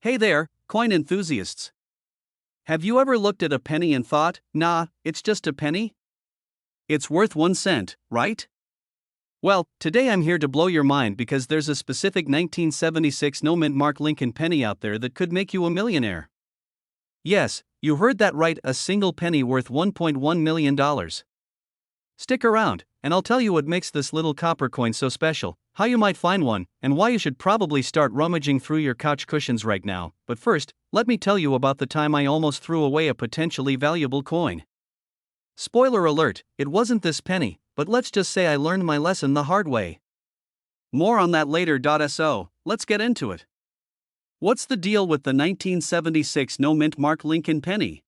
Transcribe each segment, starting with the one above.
Hey there, coin enthusiasts. Have you ever looked at a penny and thought, nah, it's just a penny? It's worth 1 cent, right? Well, today I'm here to blow your mind because there's a specific 1976 no mint mark Lincoln penny out there that could make you a millionaire. Yes, you heard that right, a single penny worth $1.1 million. Stick around, and I'll tell you what makes this little copper coin so special, how you might find one, and why you should probably start rummaging through your couch cushions right now. But first, let me tell you about the time I almost threw away a potentially valuable coin. Spoiler alert, it wasn't this penny, but let's just say I learned my lesson the hard way. More on that later. So, let's get into it. What's the deal with the 1976 no mint mark Lincoln penny?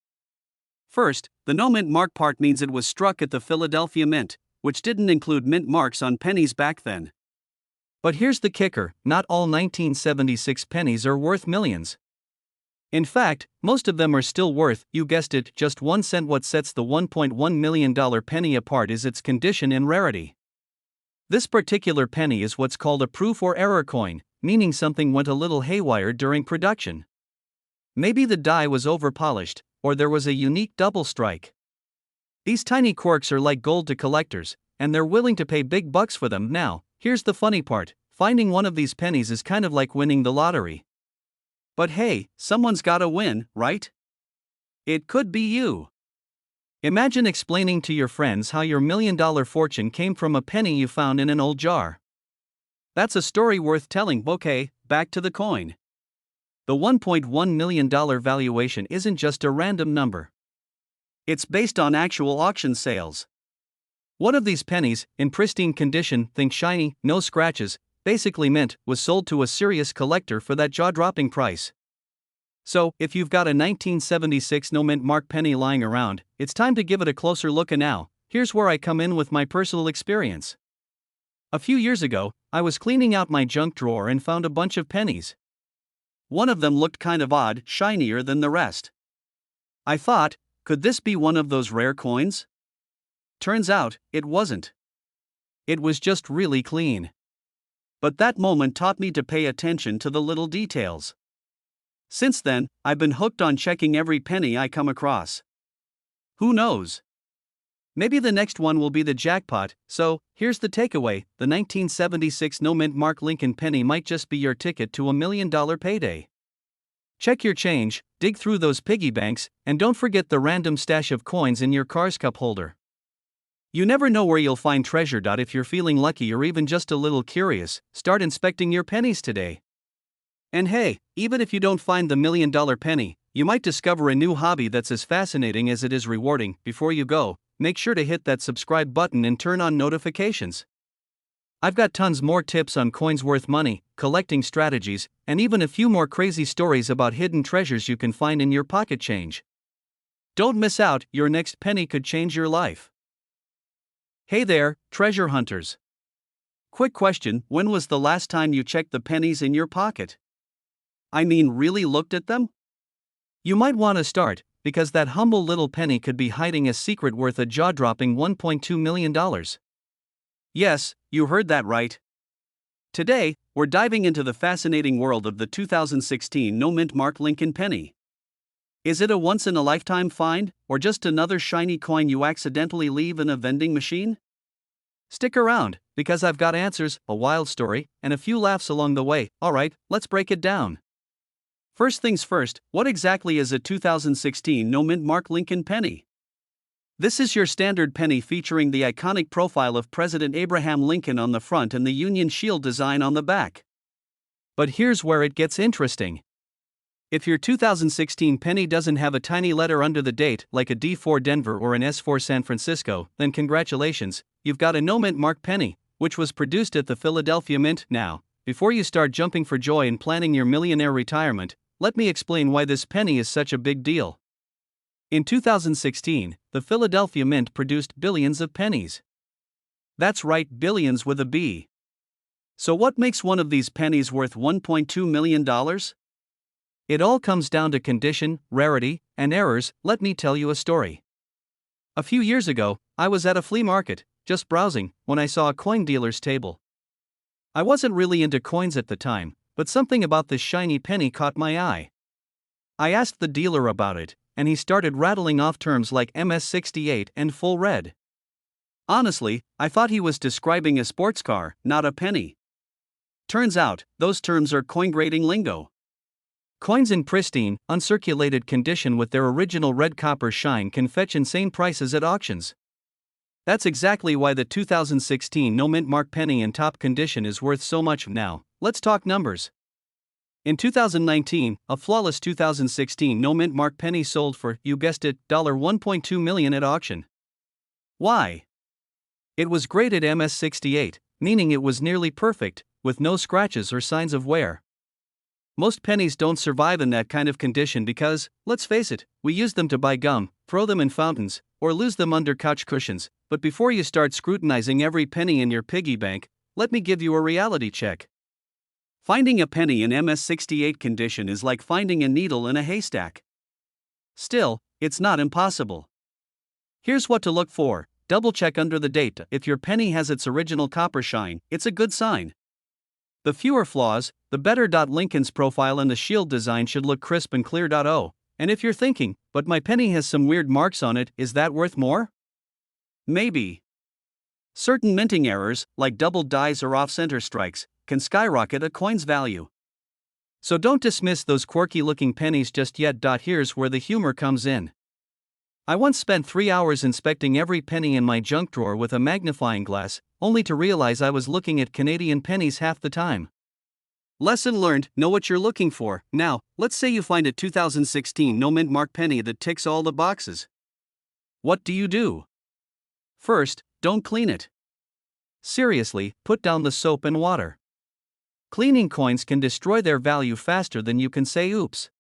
First, the no mint mark part means it was struck at the Philadelphia Mint, which didn't include mint marks on pennies back then. But here's the kicker, not all 1976 pennies are worth millions. In fact, most of them are still worth, you guessed it, just 1 cent. What sets the $1.1 million penny apart is its condition and rarity. This particular penny is what's called a proof or error coin, meaning something went a little haywire during production. Maybe the die was overpolished, or there was a unique double strike. These tiny quirks are like gold to collectors, and they're willing to pay big bucks for them. Now, here's the funny part, finding one of these pennies is kind of like winning the lottery. But hey, someone's gotta win, right? It could be you. Imagine explaining to your friends how your $1 million fortune came from a penny you found in an old jar. That's a story worth telling. Okay, back to the coin. The $1.1 million valuation isn't just a random number. It's based on actual auction sales. One of these pennies, in pristine condition, think shiny, no scratches, basically mint, was sold to a serious collector for that jaw-dropping price. So, if you've got a 1976 no mint mark penny lying around, it's time to give it a closer look. And now, here's where I come in with my personal experience. A few years ago, I was cleaning out my junk drawer and found a bunch of pennies. One of them looked kind of odd, shinier than the rest. I thought, could this be one of those rare coins? Turns out, it wasn't. It was just really clean. But that moment taught me to pay attention to the little details. Since then, I've been hooked on checking every penny I come across. Who knows? Maybe the next one will be the jackpot. So, here's the takeaway, the 1976 no mint mark Lincoln penny might just be your ticket to $1 million payday. Check your change, dig through those piggy banks, and don't forget the random stash of coins in your car's cup holder. You never know where you'll find treasure. If you're feeling lucky or even just a little curious, start inspecting your pennies today. And hey, even if you don't find the $1 million penny, you might discover a new hobby that's as fascinating as it is rewarding. Before you go, make sure to hit that subscribe button and turn on notifications. I've got tons more tips on coins worth money, collecting strategies, and even a few more crazy stories about hidden treasures you can find in your pocket change. Don't miss out, your next penny could change your life. Hey there, treasure hunters. Quick question, when was the last time you checked the pennies in your pocket? I mean, really looked at them? You might want to start, because that humble little penny could be hiding a secret worth a jaw-dropping $1.2 million. Yes, you heard that right. Today, we're diving into the fascinating world of the 2016 no mint mark Lincoln penny. Is it a once-in-a-lifetime find, or just another shiny coin you accidentally leave in a vending machine? Stick around, because I've got answers, a wild story, and a few laughs along the way. Alright, let's break it down. First things first, what exactly is a 2016 no mint mark Lincoln penny? This is your standard penny featuring the iconic profile of President Abraham Lincoln on the front and the Union Shield design on the back. But here's where it gets interesting. If your 2016 penny doesn't have a tiny letter under the date like a D for Denver or an S for San Francisco, then congratulations, you've got a no mint mark penny, which was produced at the Philadelphia Mint. Now, before you start jumping for joy and planning your millionaire retirement, let me explain why this penny is such a big deal. In 2016, the Philadelphia Mint produced billions of pennies. That's right, billions with a B. So what makes one of these pennies worth $1.2 million? It all comes down to condition, rarity, and errors. Let me tell you a story. A few years ago, I was at a flea market, just browsing, when I saw a coin dealer's table. I wasn't really into coins at the time, but something about this shiny penny caught my eye. I asked the dealer about it, and he started rattling off terms like MS68 and full red. Honestly, I thought he was describing a sports car, not a penny. Turns out, those terms are coin grading lingo. Coins in pristine, uncirculated condition with their original red copper shine can fetch insane prices at auctions. That's exactly why the 2016 no mint mark penny in top condition is worth so much now. Let's talk numbers. In 2019, a flawless 2016 no mint mark penny sold for, you guessed it, $1.2 million at auction. Why? It was graded MS68, meaning it was nearly perfect, with no scratches or signs of wear. Most pennies don't survive in that kind of condition because, let's face it, we use them to buy gum, throw them in fountains, or lose them under couch cushions. But before you start scrutinizing every penny in your piggy bank, let me give you a reality check. Finding a penny in MS68 condition is like finding a needle in a haystack. Still, it's not impossible. Here's what to look for. Double check under the date. If your penny has its original copper shine, it's a good sign. The fewer flaws, the better. Lincoln's profile and the shield design should look crisp and clear. And if you're thinking, but my penny has some weird marks on it, is that worth more? Maybe. Certain minting errors, like double dies or off-center strikes, can skyrocket a coin's value. So don't dismiss those quirky-looking pennies just yet. Here's where the humor comes in. I once spent 3 hours inspecting every penny in my junk drawer with a magnifying glass, only to realize I was looking at Canadian pennies half the time. Lesson learned, know what you're looking for. Now, let's say you find a 2016 no mint mark penny that ticks all the boxes. What do? First, don't clean it. Seriously, put down the soap and water. Cleaning coins can destroy their value faster than you can say oops.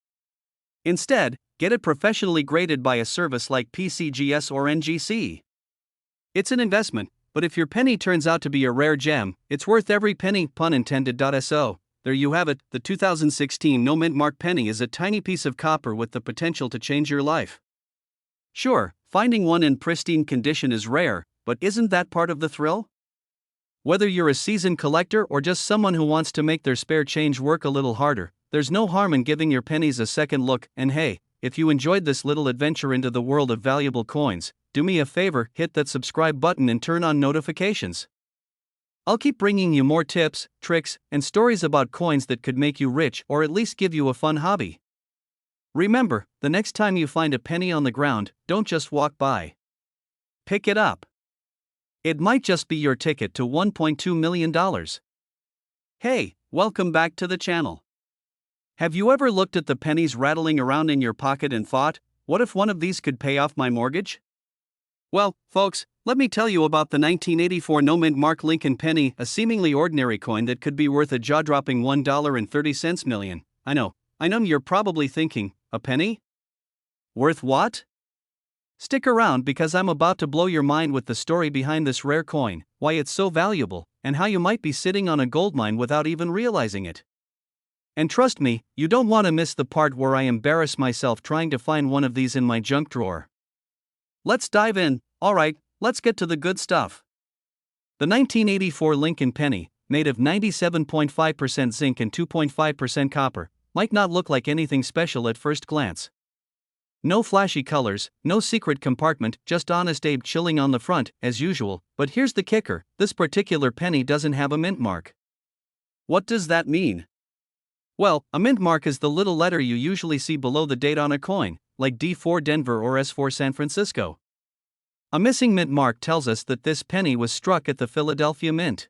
Instead, get it professionally graded by a service like PCGS or NGC. It's an investment, but if your penny turns out to be a rare gem, it's worth every penny, pun intended. So, there you have it, the 2016 no mint mark penny is a tiny piece of copper with the potential to change your life. Sure, finding one in pristine condition is rare, but isn't that part of the thrill? Whether you're a seasoned collector or just someone who wants to make their spare change work a little harder, there's no harm in giving your pennies a second look. And hey, if you enjoyed this little adventure into the world of valuable coins, do me a favor, hit that subscribe button and turn on notifications. I'll keep bringing you more tips, tricks, and stories about coins that could make you rich or at least give you a fun hobby. Remember, the next time you find a penny on the ground, don't just walk by. Pick it up. It might just be your ticket to $1.2 million. Hey, welcome back to the channel. Have you ever looked at the pennies rattling around in your pocket and thought, what if one of these could pay off my mortgage? Well, folks, let me tell you about the 1984 no mint mark Lincoln penny, a seemingly ordinary coin that could be worth a jaw-dropping $1.30 million. I know you're probably thinking, a penny? Worth what? Stick around because I'm about to blow your mind with the story behind this rare coin, why it's so valuable, and how you might be sitting on a goldmine without even realizing it. And trust me, you don't want to miss the part where I embarrass myself trying to find one of these in my junk drawer. Let's dive in. Alright, let's get to the good stuff. The 1984 Lincoln penny, made of 97.5% zinc and 2.5% copper, might not look like anything special at first glance. No flashy colors, no secret compartment, just Honest Abe chilling on the front, as usual. But here's the kicker, this particular penny doesn't have a mint mark. What does that mean? Well, a mint mark is the little letter you usually see below the date on a coin, like D4 Denver or S4 San Francisco. A missing mint mark tells us that this penny was struck at the Philadelphia Mint.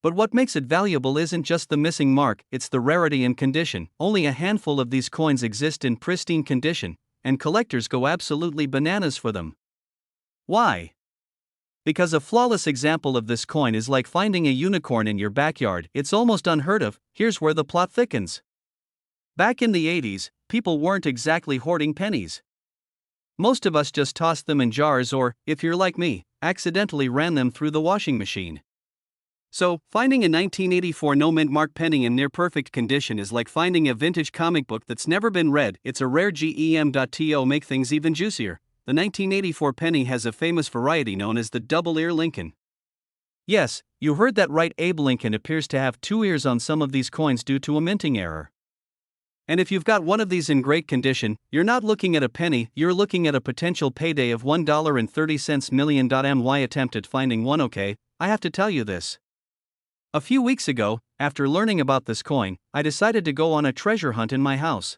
But what makes it valuable isn't just the missing mark, it's the rarity and condition. Only a handful of these coins exist in pristine condition, and collectors go absolutely bananas for them. Why? Because a flawless example of this coin is like finding a unicorn in your backyard. It's almost unheard of. Here's where the plot thickens. Back in the 80s, people weren't exactly hoarding pennies. Most of us just tossed them in jars or, if you're like me, accidentally ran them through the washing machine. So, finding a 1984 no mint mark penny in near perfect condition is like finding a vintage comic book that's never been read. It's a rare gem. To make things even juicier, the 1984 penny has a famous variety known as the double ear Lincoln. Yes, you heard that right. Abe Lincoln appears to have 2 ears on some of these coins due to a minting error. And if you've got one of these in great condition, you're not looking at a penny, you're looking at a potential payday of $1.30 million. My attempt at finding one. Okay, I have to tell you this. A few weeks ago, after learning about this coin, I decided to go on a treasure hunt in my house.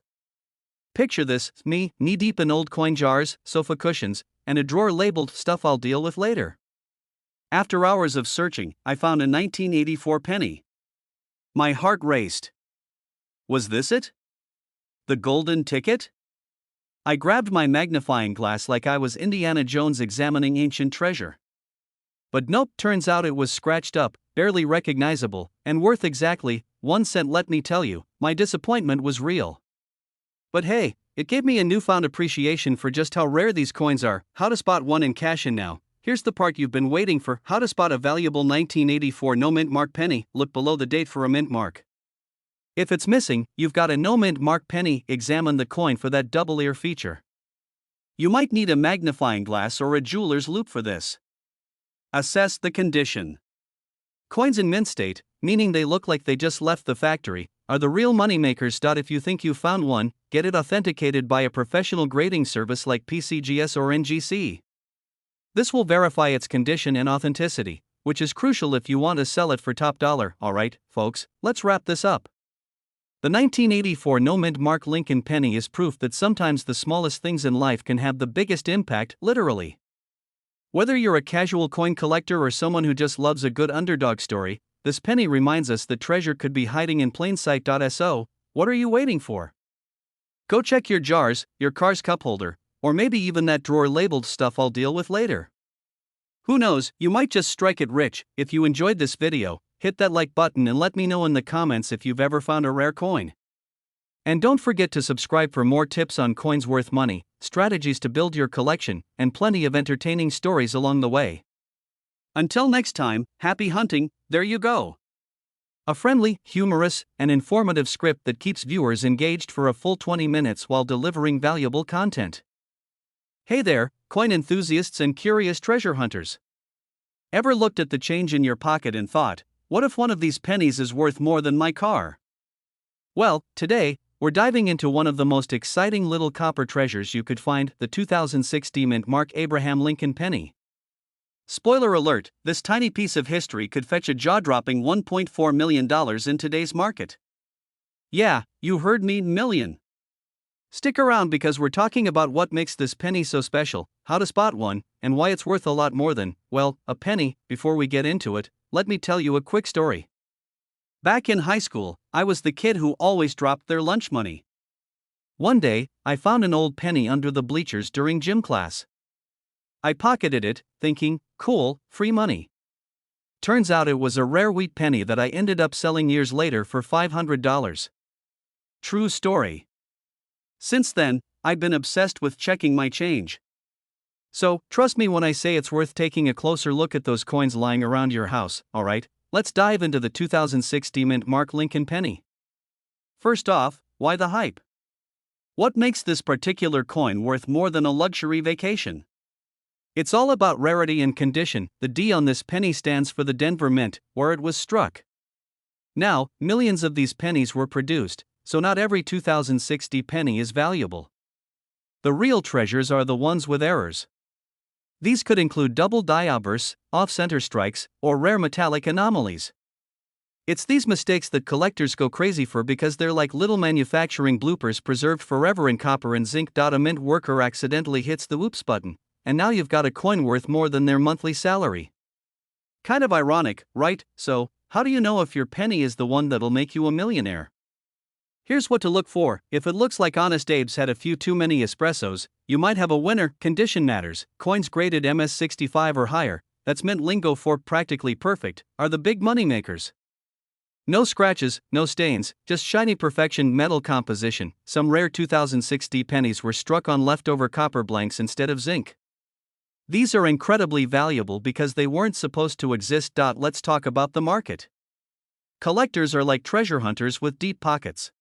Picture this, me, knee-deep in old coin jars, sofa cushions, and a drawer labeled "Stuff I'll deal with later." After hours of searching, I found a 1984 penny. My heart raced. Was this it? The golden ticket? I grabbed my magnifying glass like I was Indiana Jones examining ancient treasure. But nope, turns out it was scratched up, barely recognizable, and worth exactly 1 cent. Let me tell you, my disappointment was real. But hey, it gave me a newfound appreciation for just how rare these coins are. How to spot one and cash in now. Here's the part you've been waiting for: how to spot a valuable 1984 no mint mark penny. Look below the date for a mint mark. If it's missing, you've got a no mint mark penny. Examine the coin for that double ear feature. You might need a magnifying glass or a jeweler's loupe for this. Assess the condition. Coins in mint state, meaning they look like they just left the factory, are the real moneymakers. If you think you found one, get it authenticated by a professional grading service like PCGS or NGC. This will verify its condition and authenticity, which is crucial if you want to sell it for top dollar. Alright, folks, let's wrap this up. The 1984 no mint mark Lincoln penny is proof that sometimes the smallest things in life can have the biggest impact, literally. Whether you're a casual coin collector or someone who just loves a good underdog story, this penny reminds us that treasure could be hiding in plain sight. So, what are you waiting for? Go check your jars, your car's cup holder, or maybe even that drawer labeled "Stuff I'll deal with later." Who knows, you might just strike it rich. If you enjoyed this video, hit that like button and let me know in the comments if you've ever found a rare coin. And don't forget to subscribe for more tips on coins worth money, strategies to build your collection, and plenty of entertaining stories along the way. Until next time, happy hunting. There you go. A friendly, humorous, and informative script that keeps viewers engaged for a full 20 minutes while delivering valuable content. Hey there, coin enthusiasts and curious treasure hunters. Ever looked at the change in your pocket and thought, what if one of these pennies is worth more than my car? Well, today, we're diving into one of the most exciting little copper treasures you could find, the 2060 mint mark Abraham Lincoln penny. Spoiler alert, this tiny piece of history could fetch a jaw-dropping $1.4 million in today's market. Yeah, you heard me, million. Stick around because we're talking about what makes this penny so special, how to spot one, and why it's worth a lot more than, well, a penny. Before we get into it, let me tell you a quick story. Back in high school, I was the kid who always dropped their lunch money. One day, I found an old penny under the bleachers during gym class. I pocketed it, thinking, cool, free money. Turns out it was a rare wheat penny that I ended up selling years later for $500. True story. Since then, I've been obsessed with checking my change. So, trust me when I say it's worth taking a closer look at those coins lying around your house. Alright, let's dive into the 2060 mint mark Lincoln penny. First off, why the hype? What makes this particular coin worth more than a luxury vacation? It's all about rarity and condition. The D on this penny stands for the Denver Mint, where it was struck. Now, millions of these pennies were produced, so not every 2060 penny is valuable. The real treasures are the ones with errors. These could include double die outbursts, off-center strikes, or rare metallic anomalies. It's these mistakes that collectors go crazy for because they're like little manufacturing bloopers preserved forever in copper and zinc. A mint worker accidentally hits the whoops button, and now you've got a coin worth more than their monthly salary. Kind of ironic, right? So, how do you know if your penny is the one that'll make you a millionaire? Here's what to look for. If it looks like Honest Abe's had a few too many espressos, you might have a winner. Condition matters. Coins graded MS65 or higher, that's mint lingo for practically perfect, are the big moneymakers. No scratches, no stains, just shiny perfection. Metal composition. Some rare 2060 pennies were struck on leftover copper blanks instead of zinc. These are incredibly valuable because they weren't supposed to exist. Let's talk about the market. Collectors are like treasure hunters with deep pockets.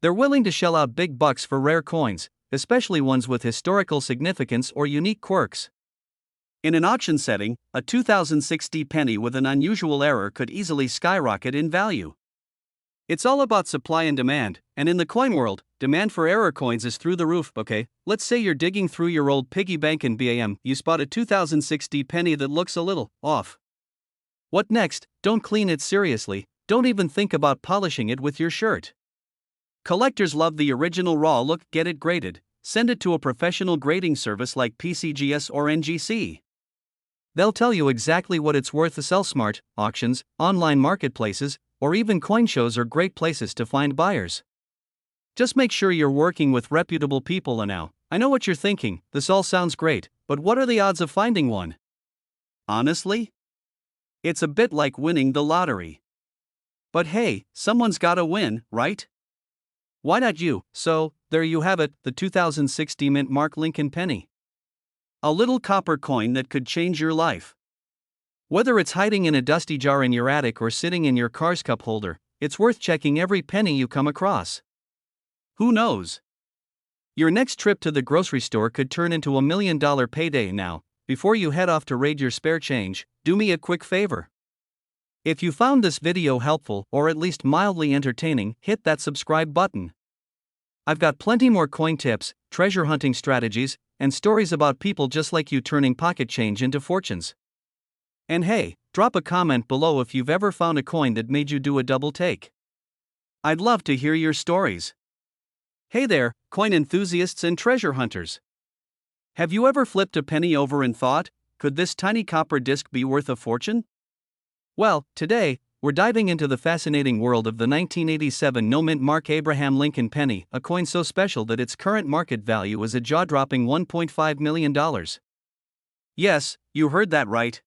They're willing to shell out big bucks for rare coins, especially ones with historical significance or unique quirks. In an auction setting, a 2060 penny with an unusual error could easily skyrocket in value. It's all about supply and demand, and in the coin world, demand for error coins is through the roof. Okay, let's say you're digging through your old piggy bank in BAM, you spot a 2060 penny that looks a little off. What next? Don't clean it seriously, don't even think about polishing it with your shirt. Collectors love the original raw look. Get it graded, send it to a professional grading service like PCGS or NGC. They'll tell you exactly what it's worth. The Sell Smart, auctions, online marketplaces, or even coin shows are great places to find buyers. Just make sure you're working with reputable people. And now, I know what you're thinking, this all sounds great, but what are the odds of finding one? Honestly? It's a bit like winning the lottery. But hey, someone's gotta win, right? Why not you? So, there you have it, the 2060 Mint Mark Lincoln penny. A little copper coin that could change your life. Whether it's hiding in a dusty jar in your attic or sitting in your car's cup holder, it's worth checking every penny you come across. Who knows? Your next trip to the grocery store could turn into $1 million payday. Now, before you head off to raid your spare change, do me a quick favor. If you found this video helpful or at least mildly entertaining, hit that subscribe button. I've got plenty more coin tips, treasure hunting strategies, and stories about people just like you turning pocket change into fortunes. And hey, drop a comment below if you've ever found a coin that made you do a double take. I'd love to hear your stories. Hey there, coin enthusiasts and treasure hunters. Have you ever flipped a penny over and thought, could this tiny copper disc be worth a fortune? Well, today, we're diving into the fascinating world of the 1987 no-mint Mark Abraham Lincoln penny, a coin so special that its current market value is a jaw-dropping $1.5 million. Yes, you heard that right.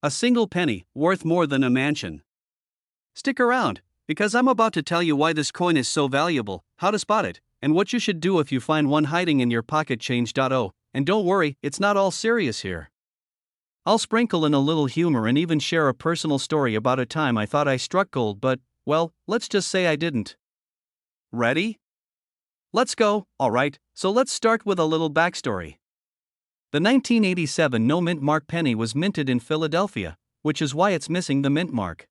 A single penny, worth more than a mansion. Stick around, because I'm about to tell you why this coin is so valuable, how to spot it, and what you should do if you find one hiding in your pocket change. Oh, and don't worry, it's not all serious here. I'll sprinkle in a little humor and even share a personal story about a time I thought I struck gold, but, well, let's just say I didn't. Ready? Let's go. Alright, so let's start with a little backstory. The 1987 no-mint Mark penny was minted in Philadelphia, which is why it's missing the mint mark.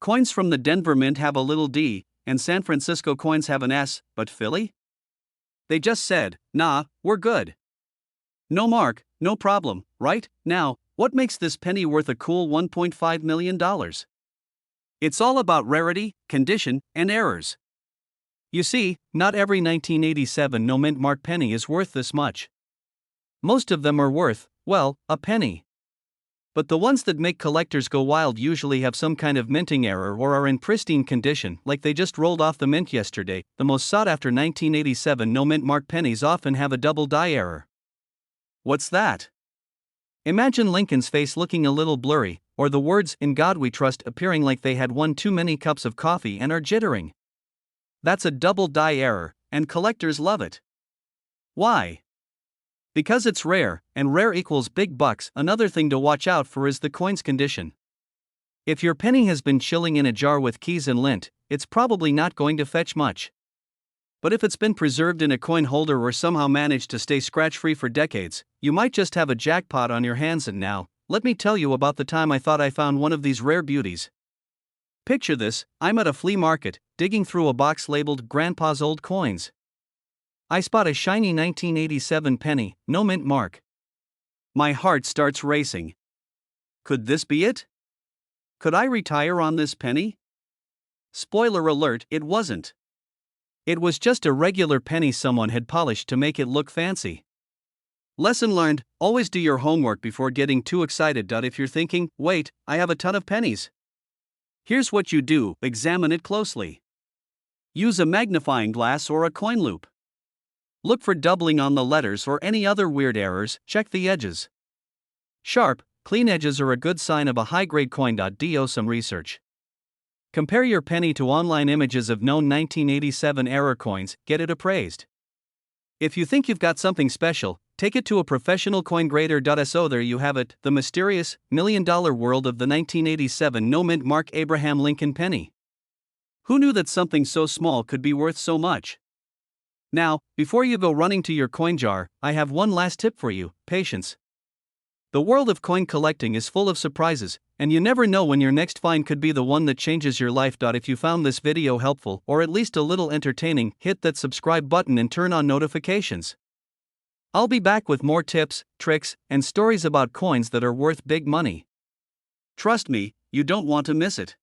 Coins from the Denver Mint have a little D, and San Francisco coins have an S, but Philly? They just said, nah, we're good. No mark, no problem, right? Now, what makes this penny worth a cool $1.5 million? It's all about rarity, condition, and errors. You see, not every 1987 no-mint Mark penny is worth this much. Most of them are worth, well, a penny. But the ones that make collectors go wild usually have some kind of minting error or are in pristine condition, like they just rolled off the mint yesterday. The most sought-after 1987 no-mint Mark pennies often have a double die error. What's that? Imagine Lincoln's face looking a little blurry, or the words, "In God We Trust," appearing like they had one too many cups of coffee and are jittering. That's a double die error, and collectors love it. Why? Because it's rare, and rare equals big bucks. Another thing to watch out for is the coin's condition. If your penny has been chilling in a jar with keys and lint, it's probably not going to fetch much. But if it's been preserved in a coin holder or somehow managed to stay scratch-free for decades, you might just have a jackpot on your hands. And now, let me tell you about the time I thought I found one of these rare beauties. Picture this, I'm at a flea market, digging through a box labeled Grandpa's Old Coins. I spot a shiny 1987 penny, no mint mark. My heart starts racing. Could this be it? Could I retire on this penny? Spoiler alert, it wasn't. It was just a regular penny someone had polished to make it look fancy. Lesson learned, always do your homework before getting too excited. If you're thinking, wait, I have a ton of pennies. Here's what you do, examine it closely. Use a magnifying glass or a coin loop. Look for doubling on the letters or any other weird errors. Check the edges. Sharp, clean edges are a good sign of a high-grade coin. Do some research. Compare your penny to online images of known 1987 error coins, get it appraised. If you think you've got something special, take it to a professional coin grader. So there you have it, the mysterious, million-dollar world of the 1987 no-mint Mark Abraham Lincoln penny. Who knew that something so small could be worth so much? Now, before you go running to your coin jar, I have one last tip for you: patience. The world of coin collecting is full of surprises, and you never know when your next find could be the one that changes your life. If you found this video helpful or at least a little entertaining, hit that subscribe button and turn on notifications. I'll be back with more tips, tricks, and stories about coins that are worth big money. Trust me, you don't want to miss it.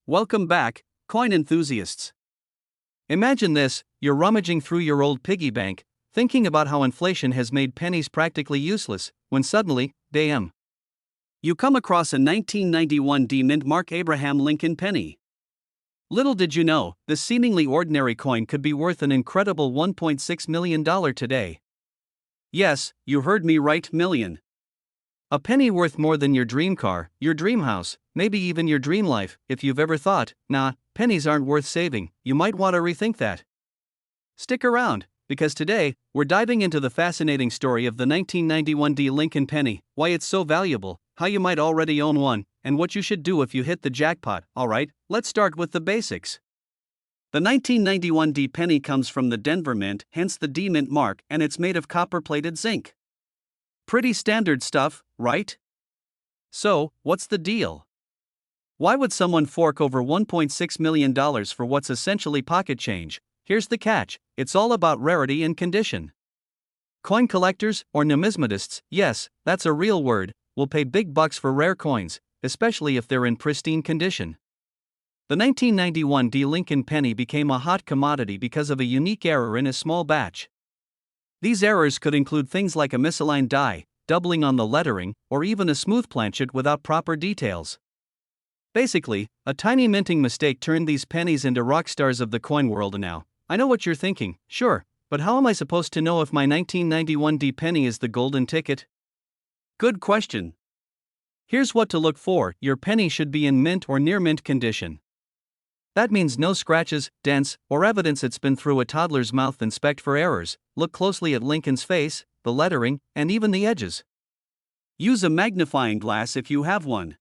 Welcome back, coin enthusiasts. Imagine this: you're rummaging through your old piggy bank, thinking about how inflation has made pennies practically useless, when suddenly, bam! You come across a 1991 mint Mark Abraham Lincoln penny. Little did you know, this seemingly ordinary coin could be worth an incredible $1.6 million today. Yes, you heard me right, million. A penny worth more than your dream car, your dream house, maybe even your dream life. If you've ever thought, nah, pennies aren't worth saving, you might want to rethink that. Stick around, because today, we're diving into the fascinating story of the 1991 Lincoln penny, why it's so valuable, how you might already own one, and what you should do if you hit the jackpot. Alright, let's start with the basics. The 1991 penny comes from the Denver Mint, hence the mint mark, and it's made of copper-plated zinc. Pretty standard stuff, right? So, what's the deal? Why would someone fork over $1.6 million for what's essentially pocket change? Here's the catch: it's all about rarity and condition. Coin collectors, or numismatists, yes, that's a real word, will pay big bucks for rare coins, especially if they're in pristine condition. The 1991 Lincoln penny became a hot commodity because of a unique error in a small batch. These errors could include things like a misaligned die, doubling on the lettering, or even a smooth planchet without proper details. Basically, a tiny minting mistake turned these pennies into rock stars of the coin world. Now, I know what you're thinking, sure, but how am I supposed to know if my 1991 penny is the golden ticket? Good question. Here's what to look for: your penny should be in mint or near mint condition. That means no scratches, dents, or evidence it's been through a toddler's mouth. Inspect for errors, look closely at Lincoln's face, the lettering, and even the edges. Use a magnifying glass if you have one.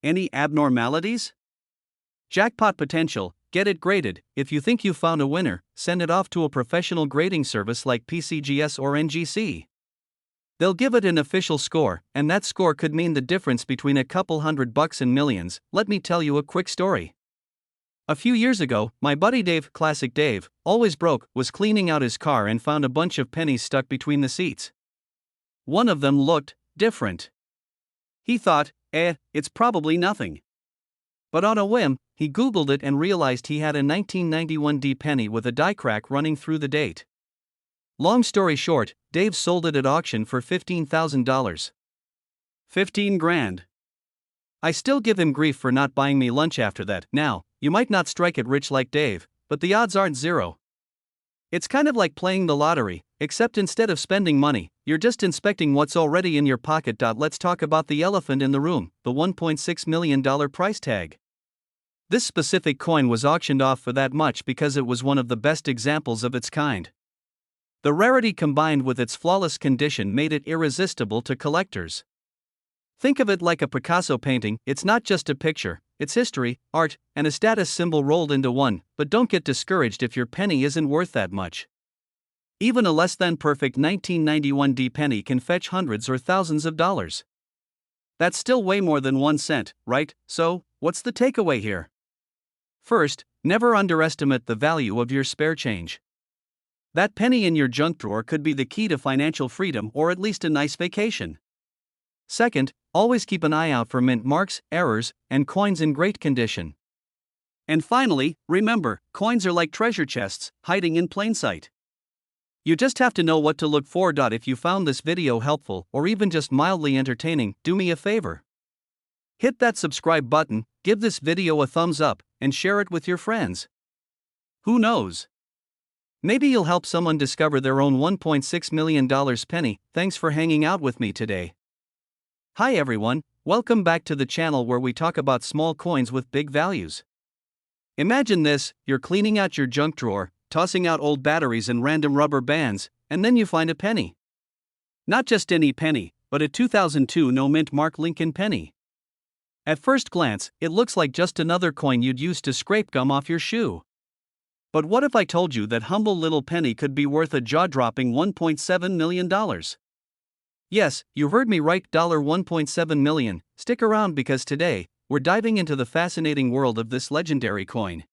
Any abnormalities? Jackpot potential: get it graded. If you think you found a winner, send it off to a professional grading service like PCGS or NGC. They'll give it an official score, and that score could mean the difference between a couple $100 and millions. Let me tell you a quick story. A few years ago, my buddy Dave, classic Dave, always broke, was cleaning out his car and found a bunch of pennies stuck between the seats. One of them looked different. He thought, it's probably nothing. But on a whim, he Googled it and realized he had a 1991 penny with a die crack running through the date. Long story short, Dave sold it at auction for $15,000. 15 grand. I still give him grief for not buying me lunch after that. Now, you might not strike it rich like Dave, but the odds aren't zero. It's kind of like playing the lottery, except instead of spending money, you're just inspecting what's already in your pocket. Let's talk about the elephant in the room, the $1.6 million price tag. This specific coin was auctioned off for that much because it was one of the best examples of its kind. The rarity combined with its flawless condition made it irresistible to collectors. Think of it like a Picasso painting: it's not just a picture, it's history, art, and a status symbol rolled into one. But don't get discouraged if your penny isn't worth that much. Even a less than perfect 1991 penny can fetch hundreds or thousands of dollars. That's still way more than 1 cent, right? So, what's the takeaway here? First, never underestimate the value of your spare change. That penny in your junk drawer could be the key to financial freedom, or at least a nice vacation. Second, always keep an eye out for mint marks, errors, and coins in great condition. And finally, remember, coins are like treasure chests, hiding in plain sight. You just have to know what to look for. If you found this video helpful, or even just mildly entertaining, do me a favor. Hit that subscribe button, give this video a thumbs up, and share it with your friends. Who knows? Maybe you'll help someone discover their own $1.6 million penny. Thanks for hanging out with me today. Hi everyone, welcome back to the channel where we talk about small coins with big values. Imagine this: you're cleaning out your junk drawer, tossing out old batteries and random rubber bands, and then you find a penny. Not just any penny, but a 2002 mint Mark Lincoln penny. At first glance, it looks like just another coin you'd use to scrape gum off your shoe. But what if I told you that humble little penny could be worth a jaw-dropping $1.7 million? Yes, you heard me right, $1.7 million. Stick around because today, we're diving into the fascinating world of this legendary coin.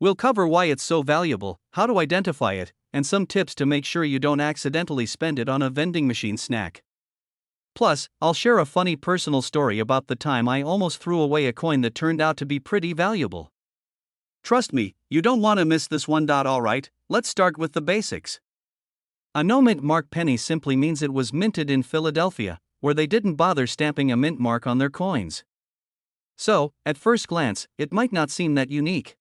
We'll cover why it's so valuable, how to identify it, and some tips to make sure you don't accidentally spend it on a vending machine snack. Plus, I'll share a funny personal story about the time I almost threw away a coin that turned out to be pretty valuable. Trust me, you don't want to miss this one. Alright, let's start with the basics. A no-mint mark penny simply means it was minted in Philadelphia, where they didn't bother stamping a mint mark on their coins. So, at first glance, it might not seem that unique.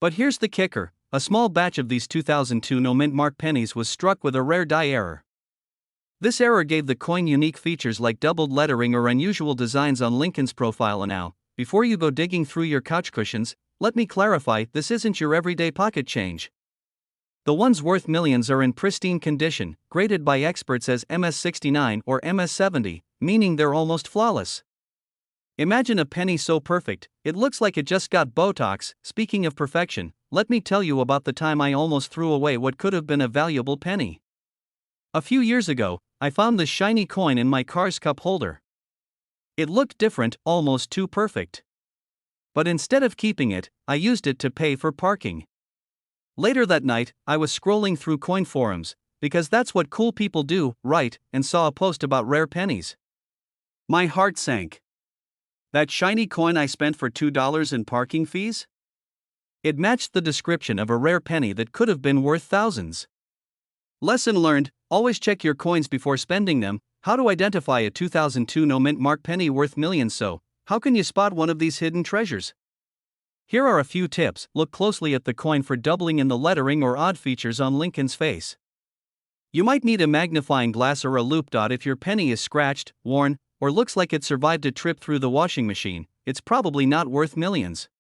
But here's the kicker: a small batch of these 2002 no-mint mark pennies was struck with a rare die error. This error gave the coin unique features like doubled lettering or unusual designs on Lincoln's profile. Now, before you go digging through your couch cushions, let me clarify, this isn't your everyday pocket change. The ones worth millions are in pristine condition, graded by experts as MS69 or MS70, meaning they're almost flawless. Imagine a penny so perfect, it looks like it just got Botox. Speaking of perfection, let me tell you about the time I almost threw away what could have been a valuable penny. A few years ago, I found this shiny coin in my car's cup holder. It looked different, almost too perfect. But instead of keeping it, I used it to pay for parking. Later that night, I was scrolling through coin forums, because that's what cool people do, right, and saw a post about rare pennies. My heart sank. That shiny coin I spent for $2 in parking fees? It matched the description of a rare penny that could have been worth thousands. Lesson learned: always check your coins before spending them. How to identify a 2002 no-mint mark penny worth millions? So, how can you spot one of these hidden treasures? Here are a few tips. Look closely at the coin for doubling in the lettering or odd features on Lincoln's face. You might need a magnifying glass or a loupe. If your penny is scratched, worn, or looks like it survived a trip through the washing machine, it's probably not worth millions.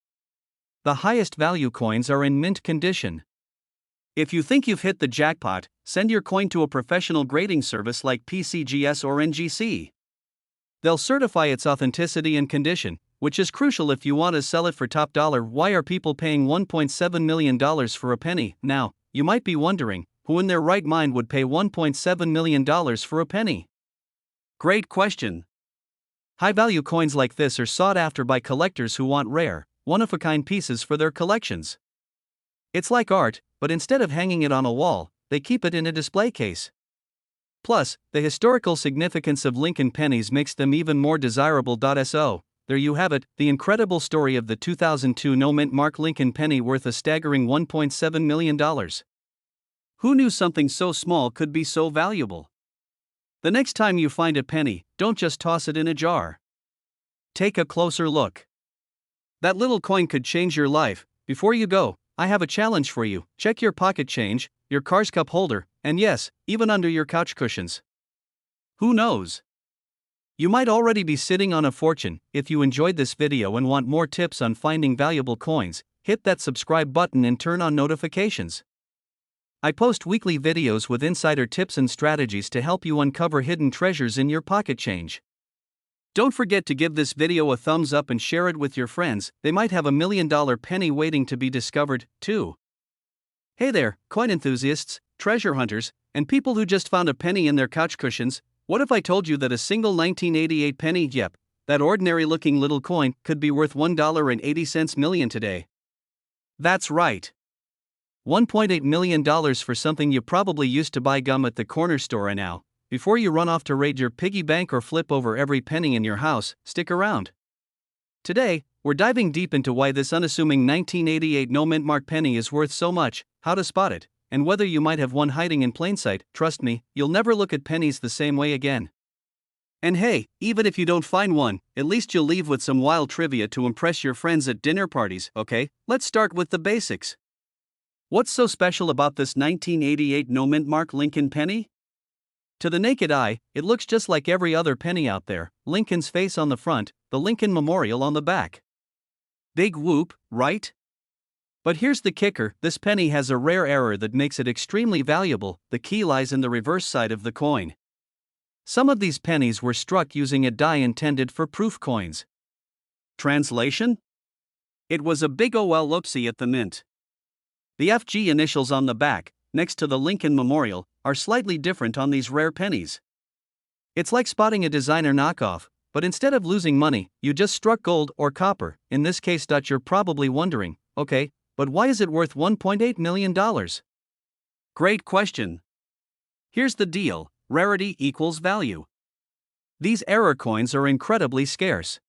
The highest value coins are in mint condition. If you think you've hit the jackpot, send your coin to a professional grading service like PCGS or NGC. They'll certify its authenticity and condition, which is crucial if you want to sell it for top dollar. Why are people paying $1.7 million for a penny? Now, you might be wondering, who in their right mind would pay $1.7 million for a penny? Great question. High-value coins like this are sought after by collectors who want rare, one-of-a-kind pieces for their collections. It's like art, but instead of hanging it on a wall, they keep it in a display case. Plus, the historical significance of Lincoln pennies makes them even more desirable. So, there you have it, the incredible story of the 2002 no-mint mark Lincoln penny worth a staggering $1.7 million. Who knew something so small could be so valuable? The next time you find a penny, don't just toss it in a jar. Take a closer look. That little coin could change your life. Before you go, I have a challenge for you. Check your pocket change, your car's cup holder, and yes, even under your couch cushions. Who knows? You might already be sitting on a fortune. If you enjoyed this video and want more tips on finding valuable coins, hit that subscribe button and turn on notifications. I post weekly videos with insider tips and strategies to help you uncover hidden treasures in your pocket change. Don't forget to give this video a thumbs up and share it with your friends. They might have $1 million penny waiting to be discovered, too. Hey there, coin enthusiasts, treasure hunters, and people who just found a penny in their couch cushions. What if I told you that a single 1988 penny, yep, that ordinary-looking little coin, could be worth $1.80 million today? That's right. $1.8 million for something you probably used to buy gum at the corner store. And now, before you run off to raid your piggy bank or flip over every penny in your house, stick around. Today, we're diving deep into why this unassuming 1988 no-mint mark penny is worth so much, how to spot it, and whether you might have one hiding in plain sight. Trust me, you'll never look at pennies the same way again. And hey, even if you don't find one, at least you'll leave with some wild trivia to impress your friends at dinner parties. Okay, let's start with the basics. What's so special about this 1988 no-mint mark Lincoln penny? To the naked eye, it looks just like every other penny out there. Lincoln's face on the front, the Lincoln Memorial on the back. Big whoop, right? But here's the kicker: this penny has a rare error that makes it extremely valuable. The key lies in the reverse side of the coin. Some of these pennies were struck using a die intended for proof coins. Translation? It was a big ol' oopsie at the mint. The FG initials on the back, next to the Lincoln Memorial, are slightly different on these rare pennies. It's like spotting a designer knockoff, but instead of losing money, you just struck gold or copper, in this case. You're probably wondering, okay, but why is it worth $1.8 million? Great question. Here's the deal: rarity equals value. These error coins are incredibly scarce.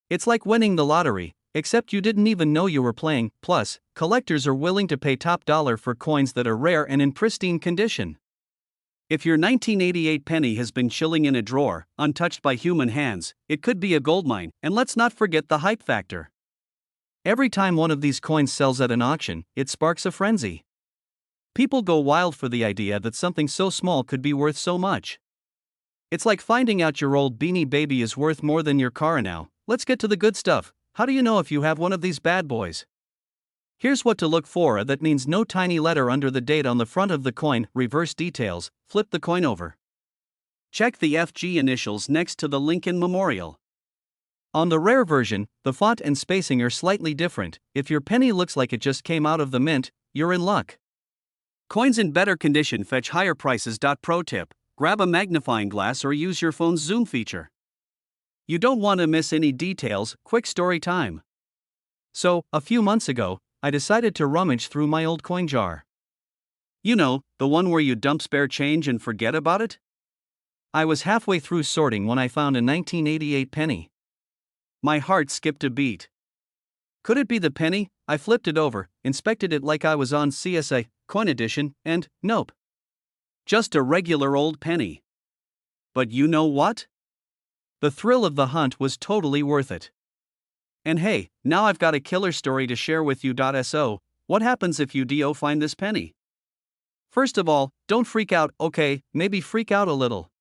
It's like winning the lottery, except you didn't even know you were playing. Plus, collectors are willing to pay top dollar for coins that are rare and in pristine condition. If your 1988 penny has been chilling in a drawer, untouched by human hands, it could be a goldmine. And let's not forget the hype factor. Every time one of these coins sells at an auction, it sparks a frenzy. People go wild for the idea that something so small could be worth so much. It's like finding out your old Beanie Baby is worth more than your car. Now, let's get to the good stuff. How do you know if you have one of these bad boys? Here's what to look for. That means no tiny letter under the date on the front of the coin. Reverse details. Flip the coin over. Check the FG initials next to the Lincoln Memorial. On the rare version, the font and spacing are slightly different. If your penny looks like it just came out of the mint, you're in luck. Coins in better condition fetch higher prices. Pro tip: grab a magnifying glass or use your phone's zoom feature. You don't want to miss any details. Quick story time. So, a few months ago, I decided to rummage through my old coin jar. You know, the one where you dump spare change and forget about it? I was halfway through sorting when I found a 1988 penny. My heart skipped a beat. Could it be the penny? I flipped it over, inspected it like I was on CSI, Coin Edition, and nope. Just a regular old penny. But you know what? The thrill of the hunt was totally worth it. And hey, now I've got a killer story to share with you. So, what happens if you find this penny? First of all, don't freak out. Okay, maybe freak out a little.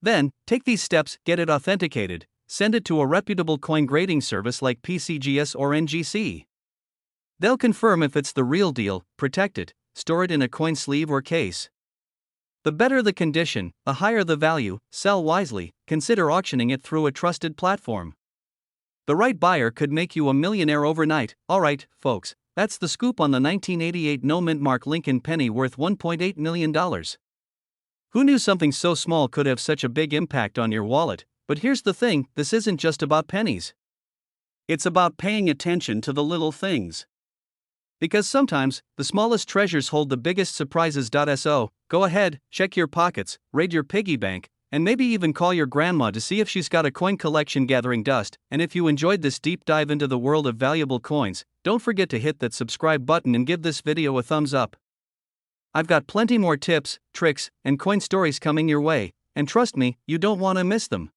Then, take these steps: get it authenticated, send it to a reputable coin grading service like PCGS or NGC. They'll confirm if it's the real deal, protect it, store it in a coin sleeve or case. The better the condition, the higher the value. Sell wisely, consider auctioning it through a trusted platform. The right buyer could make you a millionaire overnight. Alright, folks, that's the scoop on the 1988 no mint mark Lincoln penny worth $1.8 million. Who knew something so small could have such a big impact on your wallet? But here's the thing: this isn't just about pennies. It's about paying attention to the little things. Because sometimes, the smallest treasures hold the biggest surprises. So, go ahead, check your pockets, raid your piggy bank, and maybe even call your grandma to see if she's got a coin collection gathering dust. And if you enjoyed this deep dive into the world of valuable coins, don't forget to hit that subscribe button and give this video a thumbs up. I've got plenty more tips, tricks, and coin stories coming your way, and trust me, you don't want to miss them.